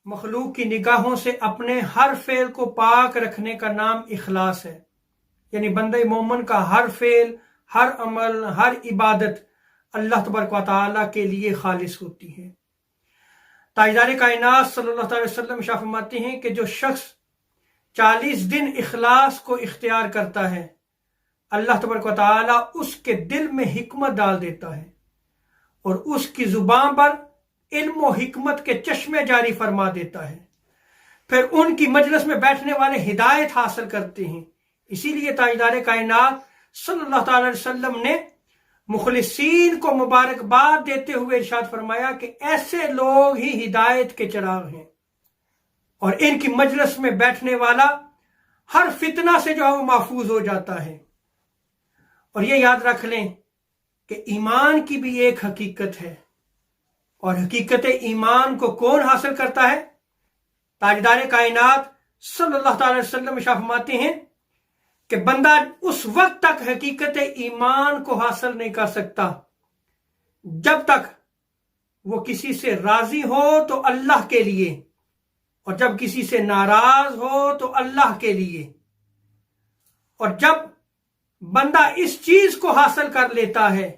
मखलूक की निगाहों से अपने हर फेल को पाक रखने का नाम इखलास है। यानी बंदे मोमन का हर फेल, हर अमल, हर इबादत अल्लाह तबारक व तआला के लिए खालिस होती है। ताजदार कायनात सल्लल्लाहु अलैहि वसल्लम इरशाद फरमाते हैं कि जो शख्स 40 दिन इखलास को इख्तियार करता है, अल्लाह तबारक व तआला उसके दिल में हिकमत डाल देता है और उसकी जुबान पर इल्म और हिकमत के चश्मे जारी फरमा देता है। फिर उनकी मजलिस में बैठने वाले हिदायत हासिल करते हैं। इसीलिए ताजदार कायनात सल्लल्लाहु अलैहि वसल्लम ने मुखलिसीन को मुबारकबाद देते हुए इरशाद फरमाया कि ऐसे लोग ही हिदायत के चिराग हैं और इनकी मजलिस में बैठने वाला हर फितना से जो है वो महफूज हो जाता है। और ये याद रख लें कि ईमान की भी एक हकीकत है, और हकीकत ईमान को कौन हासिल करता है? ताजदार कायनात सल्लल्लाहु अलैहि वसल्लम इरशाद फरमाते हैं कि बंदा उस वक्त तक हकीकत ईमान को हासिल नहीं कर सकता जब तक वो किसी से राजी हो तो अल्लाह के लिए, और जब किसी से नाराज हो तो अल्लाह के लिए। और जब बंदा इस चीज को हासिल कर लेता है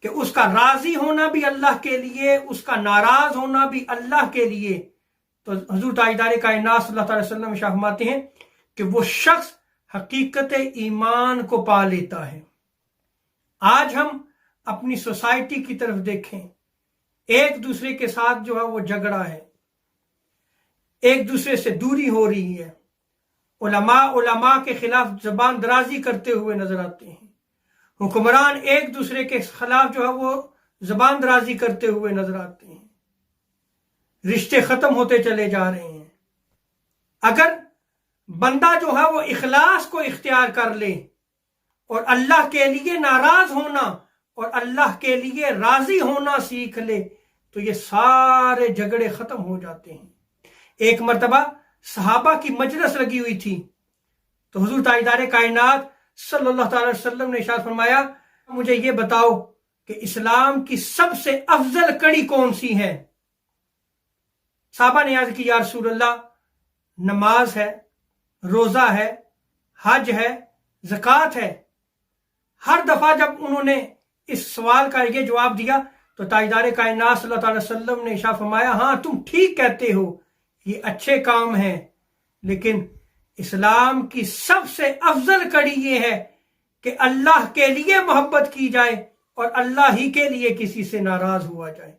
कि उसका राजी होना भी अल्लाह के लिए, उसका नाराज होना भी अल्लाह के लिए, तो हुजूर ताजदार कायनात सल्लल्लाहु अलैहि वसल्लम इरशाद फरमाते हैं कि वो शख्स हकीकत ईमान को पा लेता है। आज हम अपनी सोसाइटी की तरफ देखें, एक दूसरे के साथ जो है वो झगड़ा है, एक दूसरे से दूरी हो रही है, उलमा के खिलाफ जबान दराजी करते हुए नजर आते हैं, हुक्मरान एक दूसरे के खिलाफ जो है वो जबान दराजी करते हुए नजर आते हैं, रिश्ते खत्म होते चले जा रहे हैं। अगर बंदा जो है वो इखलास को इख्तियार कर ले और अल्लाह के लिए नाराज होना और अल्लाह के लिए राजी होना सीख ले तो ये सारे झगड़े खत्म हो जाते हैं। एक मर्तबा सहाबा की मजलिस लगी हुई थी तो हुजूर ताजदार कायनात सल्लल्लाहु अलैहि वसल्लम ने इरशाद फरमाया, मुझे ये बताओ कि इस्लाम की सबसे अफजल कड़ी कौन सी है? सहाबा ने याद की, या रसूलल्लाह, नमाज है, रोजा है, हज है, ज़कात है। हर दफा जब उन्होंने इस सवाल का ये जवाब दिया तो ताजदार कायनात सल्लल्लाहु अलैहि वसल्लम ने इरशाद फरमाया, हाँ तुम ठीक कहते हो, ये अच्छे काम हैं, लेकिन इस्लाम की सबसे अफजल कड़ी ये है कि अल्लाह के लिए मोहब्बत की जाए और अल्लाह ही के लिए किसी से नाराज हुआ जाए।